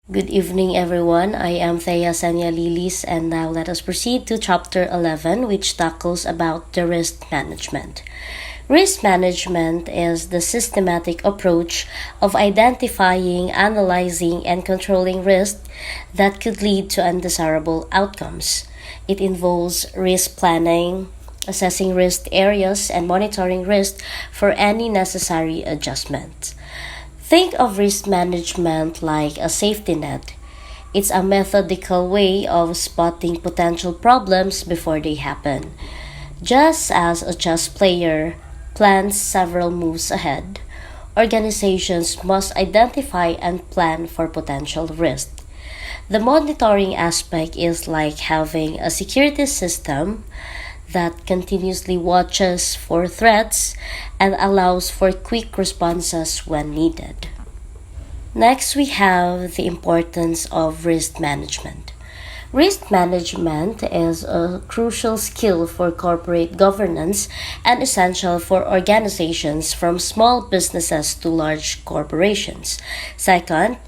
Good evening, everyone. I am Thea Sanya Lilis, and now let us proceed to Chapter 11, which tackles about the risk management. Risk management is the systematic approach of identifying, analyzing, and controlling risk that could lead to undesirable outcomes. It involves risk planning, assessing risk areas, and monitoring risk for any necessary adjustments. Think of risk management like a safety net. It's a methodical way of spotting potential problems before they happen. Just as a chess player plans several moves ahead, organizations must identify and plan for potential risk. The monitoring aspect is like having a security system that continuously watches for threats and allows for quick responses when needed. Next, we have the importance of risk management. Risk management is a crucial skill for corporate governance and essential for organizations from small businesses to large corporations. Second,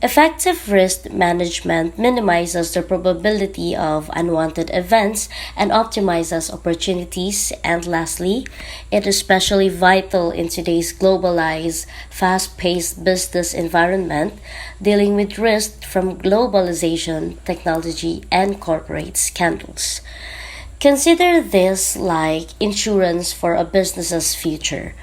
effective risk management minimizes the probability of unwanted events and optimizes opportunities. And lastly, it is especially vital in today's globalized, fast paced business environment, dealing with risk from globalization, technology, and corporate scandals. Consider this like insurance for a business's future.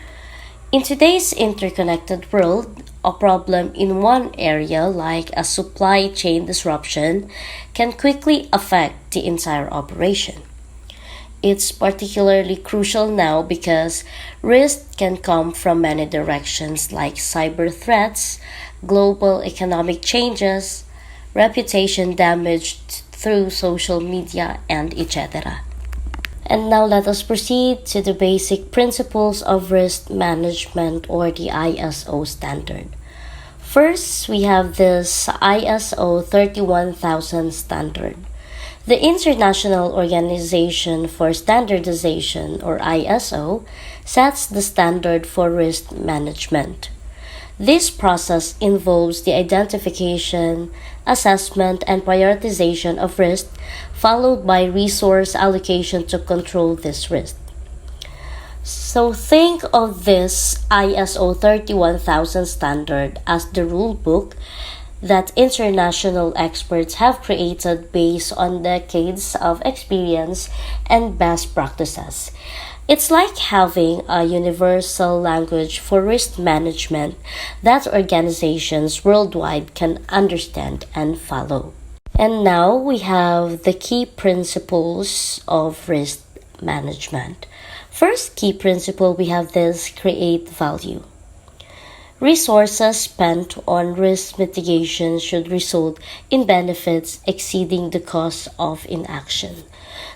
In today's interconnected world, a problem in one area, like a supply chain disruption, can quickly affect the entire operation. It's particularly crucial now because risk can come from many directions like cyber threats, global economic changes, reputation damage through social media, and etc. And now let us proceed to the basic principles of risk management or the ISO standard. First, we have this ISO 31000 standard. The International Organization for Standardization or ISO sets the standard for risk management. This process involves the identification, assessment, and prioritization of risk, followed by resource allocation to control this risk. So think of this ISO 31000 standard as the rule book that international experts have created based on decades of experience and best practices. It's like having a universal language for risk management that organizations worldwide can understand and follow. And now we have the key principles of risk management. First key principle, we have this create value. Resources spent on risk mitigation should result in benefits exceeding the cost of inaction.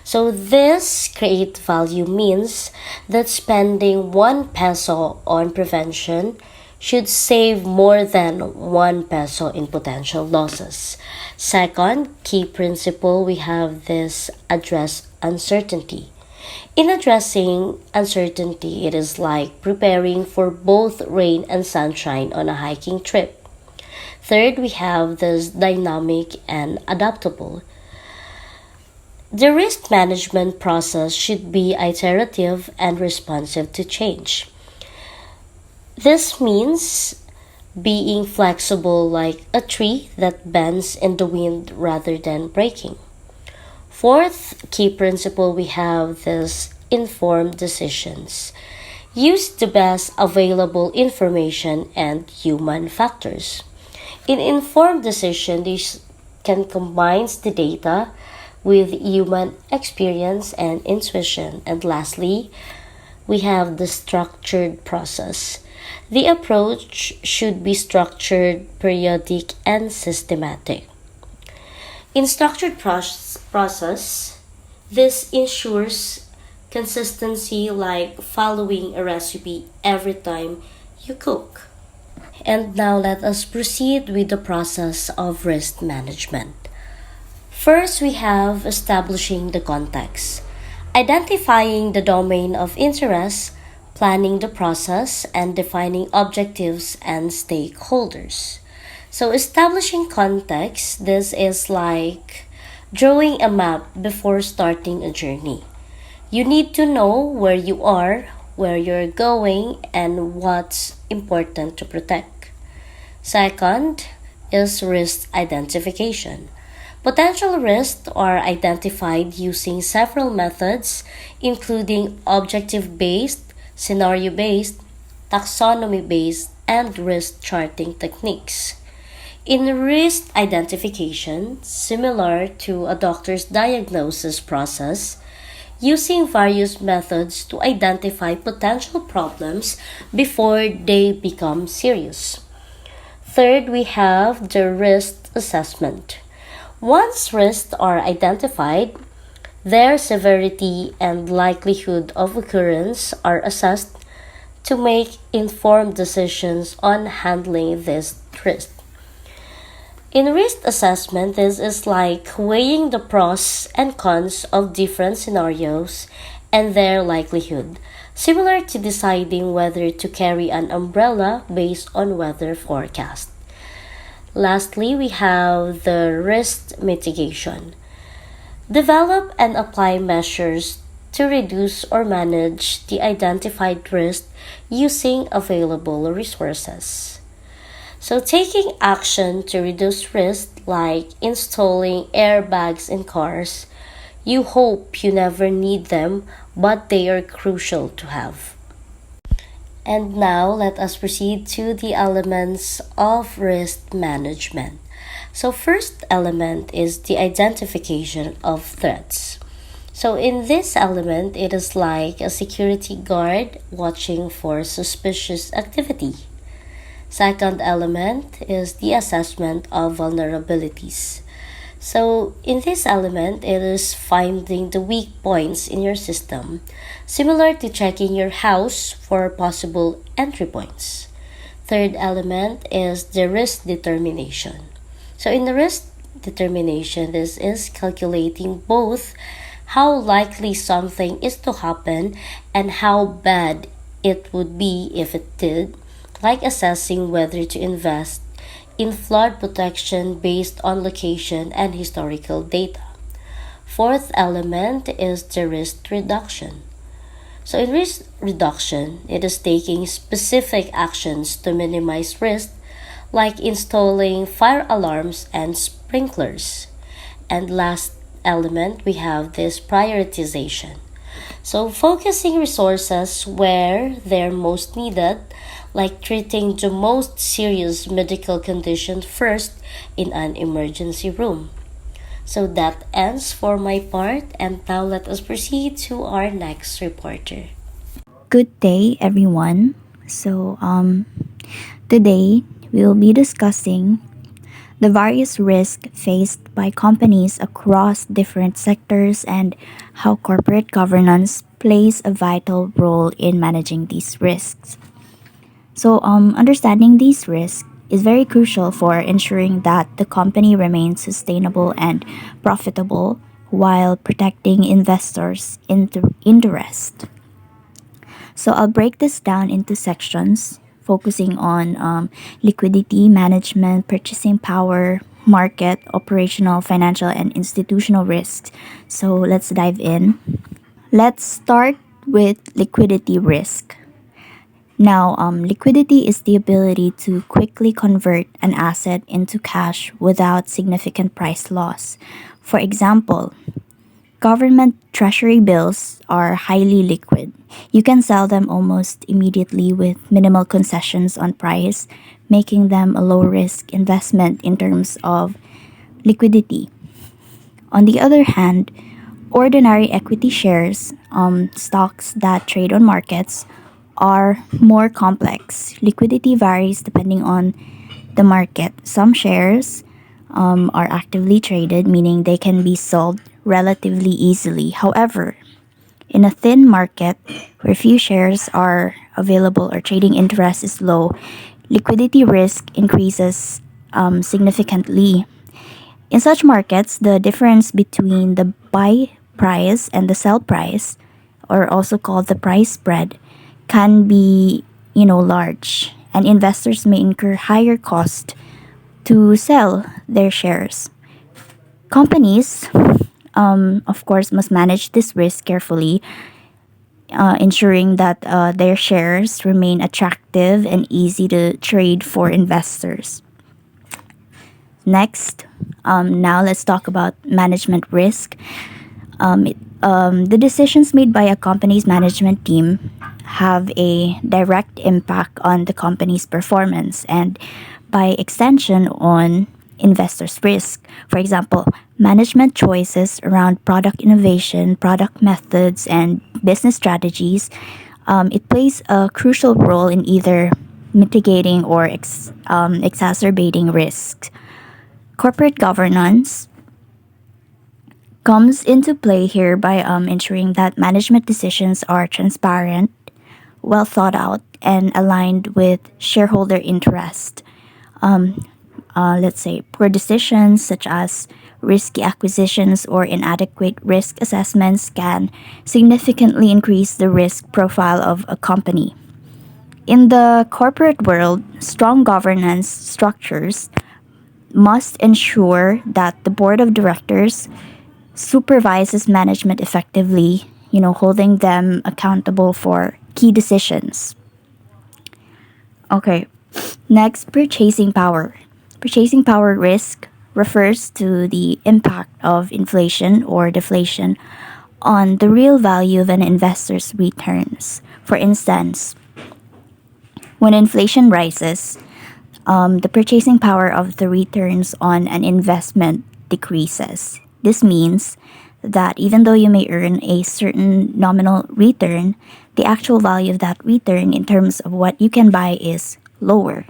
So this create value means that spending 1 peso on prevention should save more than 1 peso in potential losses. Second key principle, we have this address uncertainty. In addressing uncertainty, it is like preparing for both rain and sunshine on a hiking trip. Third, we have this dynamic and adaptable. The risk management process should be iterative and responsive to change. This means being flexible like a tree that bends in the wind rather than breaking. Fourth key principle, we have this informed decisions. Use the best available information and human factors. In informed decision, this can combine the data with human experience and intuition. And lastly, we have the structured process. The approach should be structured, periodic, and systematic. In structured process, this ensures consistency like following a recipe every time you cook. And now let us proceed with the process of risk management. First, we have establishing the context, identifying the domain of interest, planning the process, and defining objectives and stakeholders. So, establishing context, this is like drawing a map before starting a journey. You need to know where you are, where you're going, and what's important to protect. Second is risk identification. Potential risks are identified using several methods, including objective based, scenario based, taxonomy based, and risk charting techniques. In risk identification, similar to a doctor's diagnosis process, using various methods to identify potential problems before they become serious. Third, we have the risk assessment. Once risks are identified, their severity and likelihood of occurrence are assessed to make informed decisions on handling this risk. In risk assessment, this is like weighing the pros and cons of different scenarios and their likelihood, similar to deciding whether to carry an umbrella based on weather forecast. Lastly, we have the risk mitigation. Develop and apply measures to reduce or manage the identified risk using available resources. So, taking action to reduce risk, like installing airbags in cars, you hope you never need them, but they are crucial to have. And now let us proceed to the elements of risk management. So, first element is the identification of threats. So, in this element, it is like a security guard watching for suspicious activity. Second element is the assessment of vulnerabilities. So, in this element, it is finding the weak points in your system, similar to checking your house for possible entry points. Third element is the risk determination. So, in the risk determination, this is calculating both how likely something is to happen and how bad it would be if it did, like assessing whether to invest in flood protection based on location and historical data. Fourth element is the risk reduction. So, in risk reduction, it is taking specific actions to minimize risk, like installing fire alarms and sprinklers. And last element, we have this prioritization. So, focusing resources where they're most needed, like treating the most serious medical condition first in an emergency room. So that ends for my part, and now let us proceed to our next reporter. Good day, everyone. Today we will be discussing the various risks faced by companies across different sectors and how corporate governance plays a vital role in managing these risks. Understanding these risks is very crucial for ensuring that the company remains sustainable and profitable while protecting investors' interest. So I'll break this down into sections, focusing on liquidity management, purchasing power, market, operational, financial, and institutional risks. So let's dive in. Let's start with liquidity risk. Now, liquidity is the ability to quickly convert an asset into cash without significant price loss. For example, government treasury bills are highly liquid. You can sell them almost immediately with minimal concessions on price, making them a low risk investment in terms of liquidity. On the other hand, ordinary equity shares, stocks that trade on markets, are more complex. Liquidity varies depending on the market. Some shares are actively traded, meaning they can be sold relatively easily. However, in a thin market where few shares are available or trading interest is low, liquidity risk increases significantly. In such markets, the difference between the buy price and the sell price, or also called the price spread, can be large, and investors may incur higher cost to sell their shares. Companies, of course, must manage this risk carefully, ensuring that their shares remain attractive and easy to trade for investors. Next, now let's talk about management risk. The decisions made by a company's management team have a direct impact on the company's performance and, by extension, on investors' risk. For example, management choices around product innovation, product methods, and business strategies, it plays a crucial role in either mitigating or exacerbating risks. Corporate governance comes into play here by ensuring that management decisions are transparent, well thought out, and aligned with shareholder interest. Let's say poor decisions such as risky acquisitions or inadequate risk assessments can significantly increase the risk profile of a company. In the corporate world, strong governance structures must ensure that the board of directors supervises management effectively, holding them accountable for key decisions. Okay, next, purchasing power. Purchasing power risk refers to the impact of inflation or deflation on the real value of an investor's returns. For instance, when inflation rises, the purchasing power of the returns on an investment decreases. This means that even though you may earn a certain nominal return, the actual value of that return in terms of what you can buy is lower.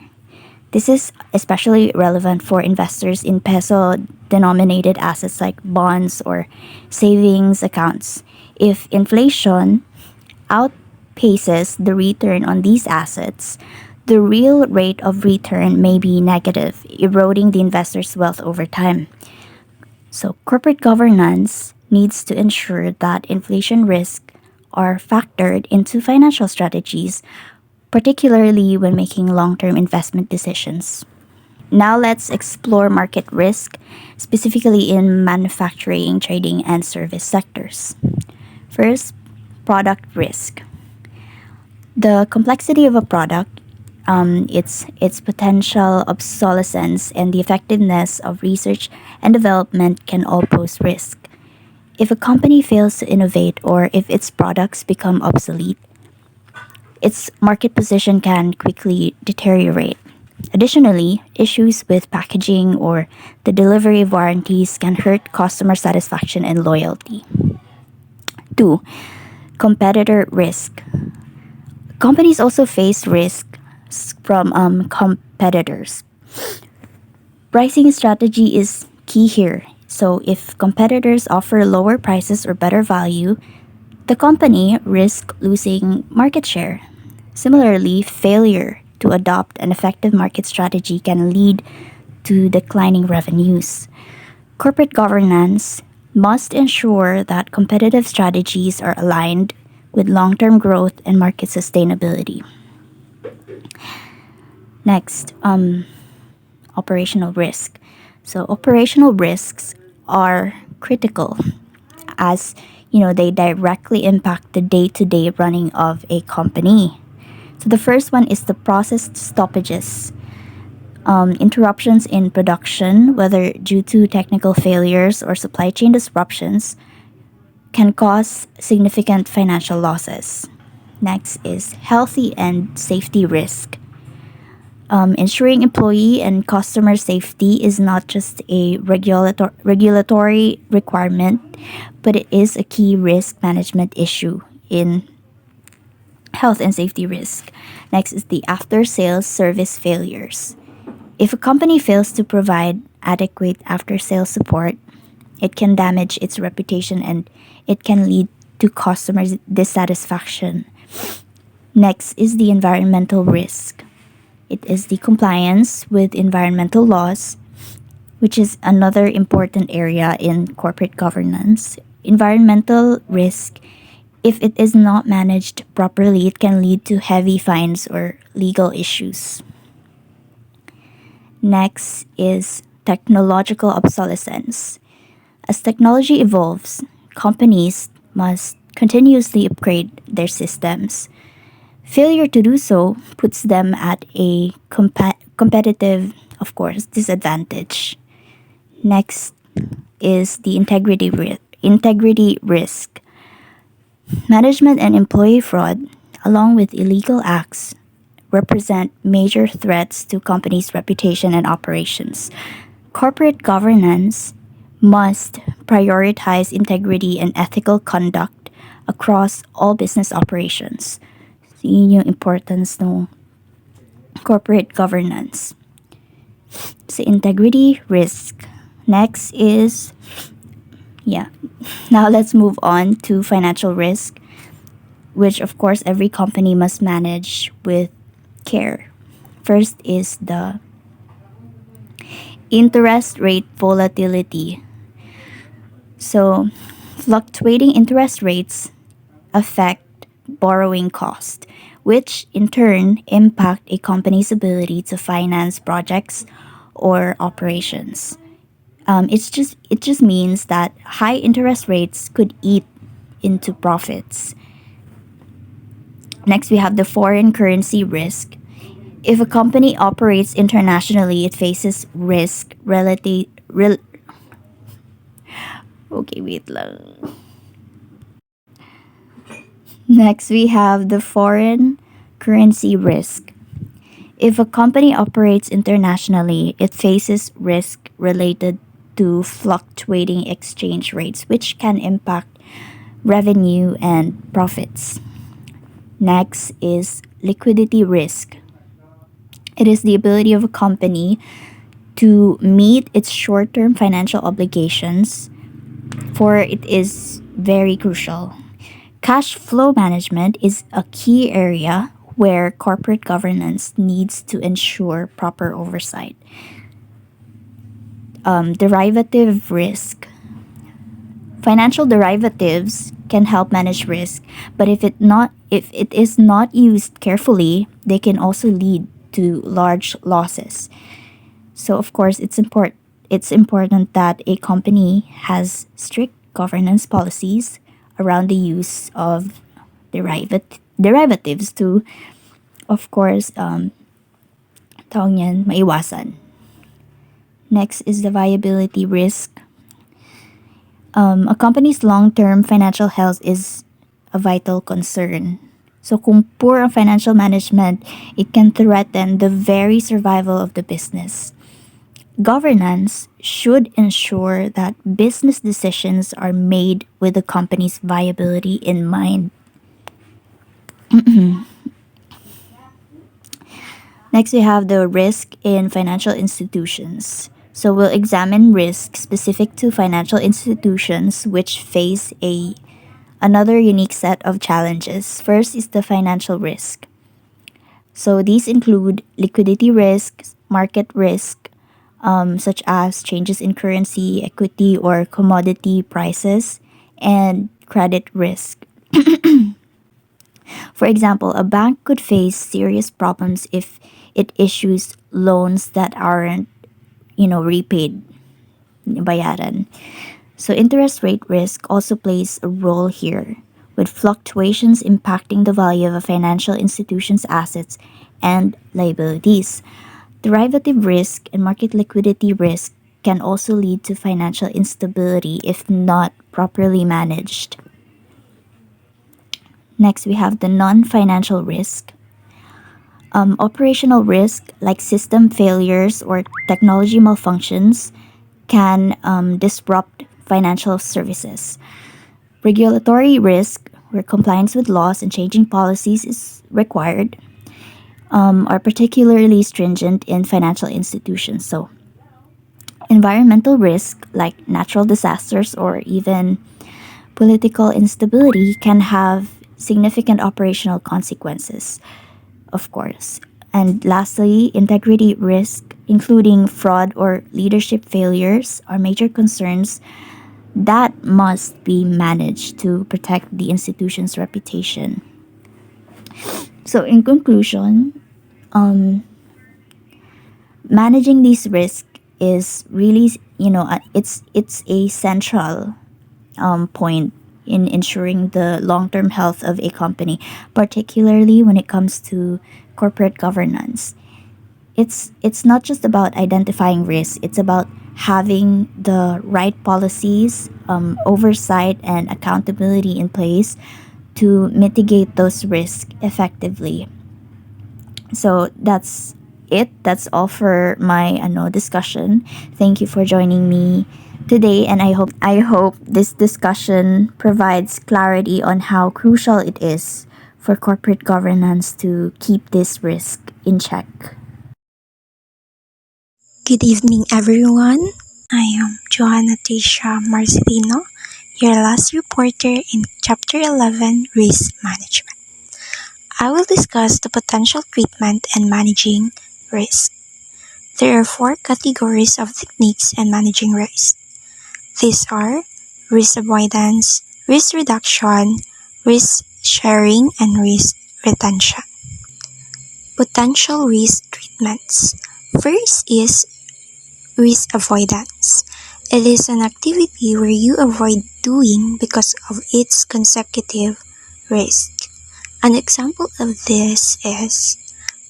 This is especially relevant for investors in peso denominated assets like bonds or savings accounts. If inflation outpaces the return on these assets, the real rate of return may be negative, eroding the investor's wealth over time. So, corporate governance needs to ensure that inflation risks are factored into financial strategies, particularly when making long term investment decisions. Now, let's explore market risk, specifically in manufacturing, trading, and service sectors. First, product risk. The complexity of a product, its potential obsolescence, and the effectiveness of research and development can all pose risk. If a company fails to innovate or if its products become obsolete, its market position can quickly deteriorate. Additionally, issues with packaging or the delivery of warranties can hurt customer satisfaction and loyalty. 2. Competitor risk. Companies also face risks from competitors. Pricing strategy is key here. So, if competitors offer lower prices or better value, the company risks losing market share. Similarly, failure to adopt an effective market strategy can lead to declining revenues. Corporate governance must ensure that competitive strategies are aligned with long term growth and market sustainability. Next, operational risk. So, operational risks are critical as they directly impact the day-to-day running of a company. So the first one is the process stoppages. Interruptions in production, whether due to technical failures or supply chain disruptions, can cause significant financial losses. Next is healthy and safety risk. Ensuring employee and customer safety is not just a regulatory requirement, but it is a key risk management issue in health and safety risk. Next is the after sales service failures. If a company fails to provide adequate after sales support, it can damage its reputation and it can lead to customer dissatisfaction. Next is the environmental risk. It is the compliance with environmental laws, which is another important area in corporate governance. Environmental risk, if it is not managed properly, it can lead to heavy fines or legal issues. Next is technological obsolescence. As technology evolves, companies must continuously upgrade their systems. Failure to do so puts them at a competitive, of course, disadvantage. Next is the integrity risk. Management and employee fraud, along with illegal acts, represent major threats to companies' reputation and operations. Corporate governance must prioritize integrity and ethical conduct across all business operations. So, yun yung importance ng corporate governance. So, integrity risk. Next is, yeah. Now let's move on to financial risk, which of course every company must manage with care. First is the interest rate volatility. So, fluctuating interest rates affect borrowing cost, which in turn impact a company's ability to finance projects or operations. It just means that high interest rates could eat into profits. Next, we have the foreign currency risk. If a company operates internationally, it faces risk relative. Okay, wait lang. Next, we have the foreign currency risk. If a company operates internationally, it faces risk related to fluctuating exchange rates, which can impact revenue and profits. Next is liquidity risk. It is the ability of a company to meet its short term financial obligations, for it is very crucial. Cash flow management is a key area where corporate governance needs to ensure proper oversight. Derivative risk. Financial derivatives can help manage risk, but if it is not used carefully, they can also lead to large losses. So of course it's important that a company has strict governance policies around the use of derivatives to, of course, tawag niyan, maiwasan. Next is the viability risk. A company's long-term financial health is a vital concern. So kung poor ang financial management, it can threaten the very survival of the business. Governance should ensure that business decisions are made with the company's viability in mind. Next, we have the risk in financial institutions. So we'll examine risk specific to financial institutions which face another unique set of challenges. First is the financial risk. So these include liquidity risks, market risk, such as changes in currency, equity, or commodity prices, and credit risk. For example, a bank could face serious problems if it issues loans that aren't, repaid, bayaran. So interest rate risk also plays a role here, with fluctuations impacting the value of a financial institution's assets and liabilities. Derivative risk and market liquidity risk can also lead to financial instability if not properly managed. Next, we have the non-financial risk. Operational risk, like system failures or technology malfunctions, can disrupt financial services. Regulatory risk, where compliance with laws and changing policies is required, are particularly stringent in financial institutions. So, environmental risk, like natural disasters or even political instability, can have significant operational consequences, of course. And lastly, integrity risk, including fraud or leadership failures, are major concerns that must be managed to protect the institution's reputation. So, in conclusion, Managing these risks is really, it's a central point in ensuring the long-term health of a company, particularly when it comes to corporate governance. It's not just about identifying risks, it's about having the right policies, oversight and accountability in place to mitigate those risks effectively. So that's all for my discussion. Thank you for joining me today, and I hope this discussion provides clarity on how crucial it is for corporate governance to keep this risk in check. Good evening, everyone. I am Johanna Tisha Marcelino, your last reporter in Chapter 11, Risk Management. I will discuss the potential treatment and managing risk. There are four categories of techniques in managing risk. These are risk avoidance, risk reduction, risk sharing, and risk retention. Potential risk treatments. First is risk avoidance. It is an activity where you avoid doing because of its consecutive risk. An example of this is,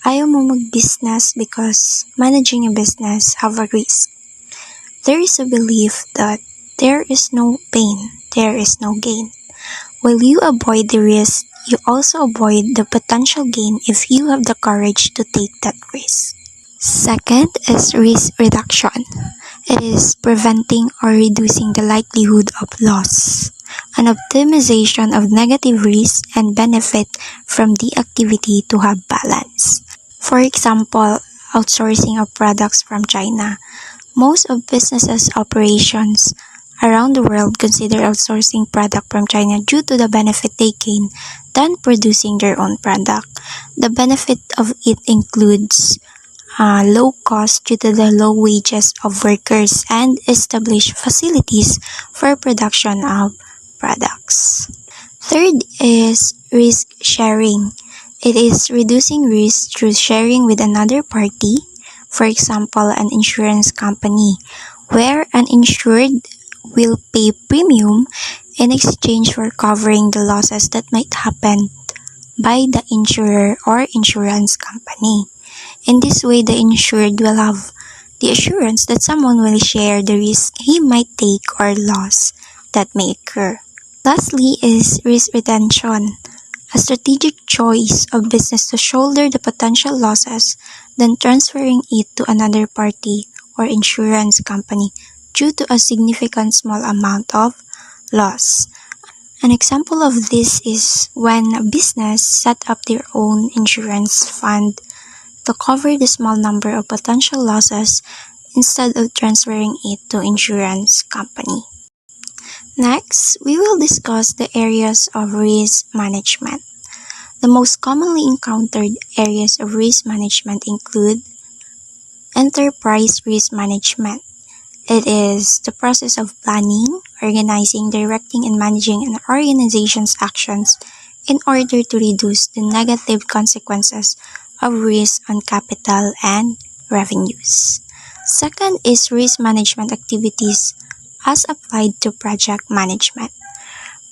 ayaw mo mag-business because managing a business have a risk. There is a belief that there is no pain, there is no gain. While you avoid the risk, you also avoid the potential gain if you have the courage to take that risk. Second is risk reduction. It is preventing or reducing the likelihood of loss, an optimization of negative risk and benefit from the activity to have balance. For example, outsourcing of products from China. Most of businesses' operations around the world consider outsourcing product from China due to the benefit they gain than producing their own product. The benefit of it includes low cost due to the low wages of workers and established facilities for production of products. Third is risk sharing. It is reducing risk through sharing with another party, for example, an insurance company, where an insured will pay premium in exchange for covering the losses that might happen by the insurer or insurance company. In this way, the insured will have the assurance that someone will share the risk he might take or loss that may occur. Lastly is risk retention, a strategic choice of business to shoulder the potential losses, then transferring it to another party or insurance company due to a significant small amount of loss. An example of this is when a business set up their own insurance fund to cover the small number of potential losses instead of transferring it to insurance company. Next, we will discuss the areas of risk management. The most commonly encountered areas of risk management include enterprise risk management. It is the process of planning, organizing, directing, and managing an organization's actions in order to reduce the negative consequences of risk on capital and revenues. Second is risk management activities as applied to project management.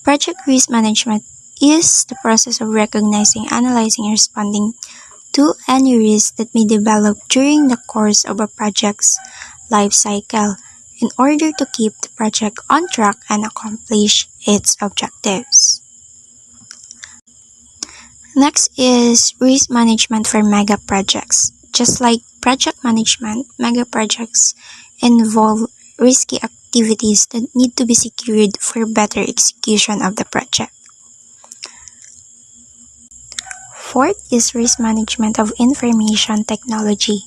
Project risk management is the process of recognizing, analyzing, and responding to any risk that may develop during the course of a project's life cycle in order to keep the project on track and accomplish its objectives. Next is risk management for mega projects. Just like project management, mega projects involve risky activities that need to be secured for better execution of the project. Fourth is risk management of information technology.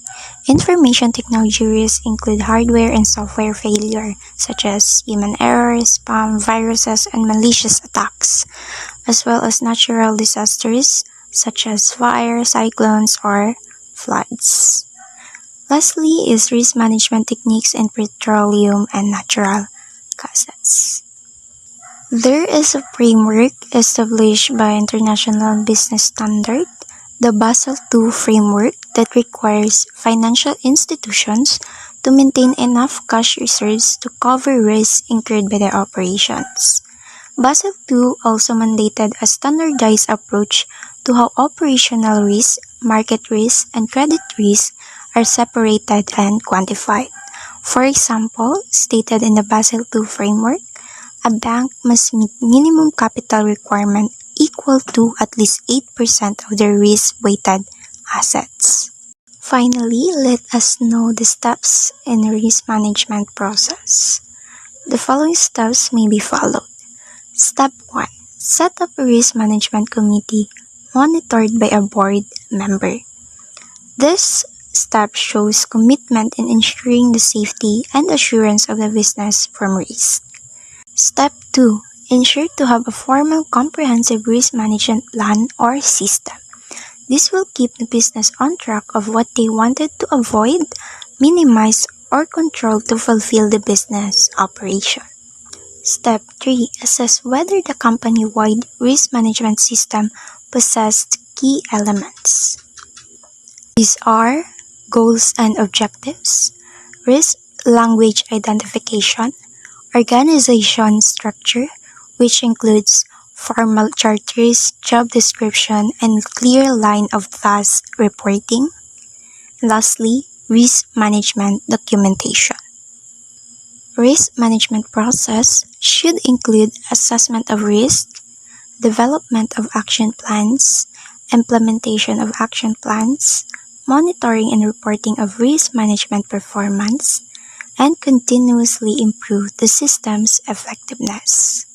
Information technology risks include hardware and software failure, such as human errors, spam, viruses, and malicious attacks, as well as natural disasters, such as fire, cyclones, or floods. Lastly is risk management techniques in petroleum and natural gases. There is a framework established by International Business Standard, the Basel II framework, that requires financial institutions to maintain enough cash reserves to cover risks incurred by their operations. Basel II also mandated a standardized approach to how operational risk, market risk, and credit risk are separated and quantified. For example, stated in the Basel II framework, a bank must meet minimum capital requirement equal to at least 8% of their risk-weighted assets. Finally, let us know the steps in a risk management process. The following steps may be followed. Step 1. Set up a risk management committee monitored by a board member. This step shows commitment in ensuring the safety and assurance of the business from risk. Step 2. Ensure to have a formal comprehensive risk management plan or system. This will keep the business on track of what they wanted to avoid, minimize, or control to fulfill the business operation. Step 3. Assess whether the company-wide risk management system possessed key elements. These are goals and objectives, risk language identification, organization structure, which includes formal charters, job description, and clear line of task reporting. Lastly, risk management documentation. Risk management process should include assessment of risk, development of action plans, implementation of action plans, monitoring and reporting of risk management performance, and continuously improve the system's effectiveness.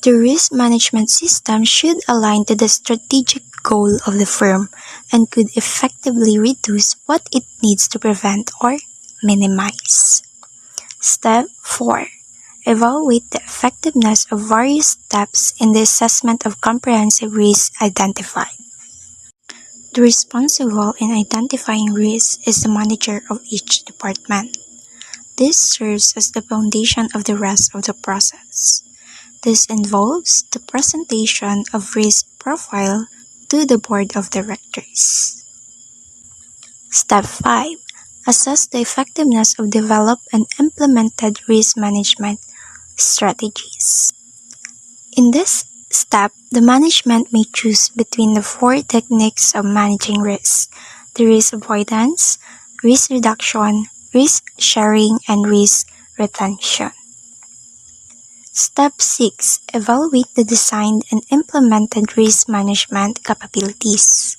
The risk management system should align to the strategic goal of the firm and could effectively reduce what it needs to prevent or minimize. Step 4. Evaluate the effectiveness of various steps in the assessment of comprehensive risk identified. The responsible in identifying risks is the manager of each department. This serves as the foundation of the rest of the process. This involves the presentation of risk profile to the board of directors. Step 5. Assess the effectiveness of developed and implemented risk management strategies. In this step, the management may choose between the 4 techniques of managing risk: the risk avoidance, risk reduction, risk sharing, and risk retention. Step 6. Evaluate the designed and implemented risk management capabilities.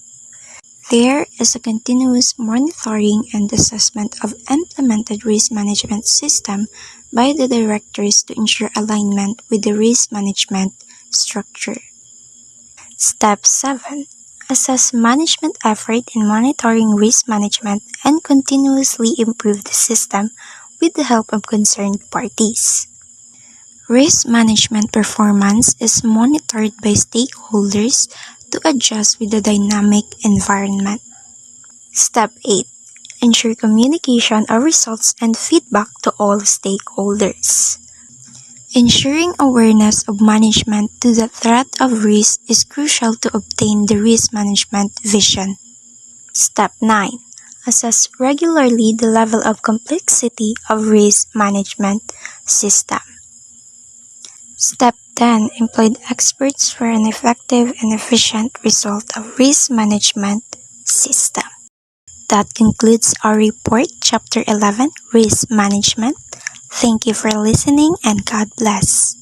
There is a continuous monitoring and assessment of implemented risk management system by the directors to ensure alignment with the risk management structure. Step 7. Assess management effort in monitoring risk management and continuously improve the system with the help of concerned parties. Risk management performance is monitored by stakeholders to adjust with the dynamic environment. Step 8. Ensure communication of results and feedback to all stakeholders. Ensuring awareness of management to the threat of risk is crucial to obtain the risk management vision. Step 9. Assess regularly the level of complexity of risk management system. Step 10. Employ experts for an effective and efficient result of risk management system. That concludes our report, Chapter 11, Risk Management. Thank you for listening and God bless.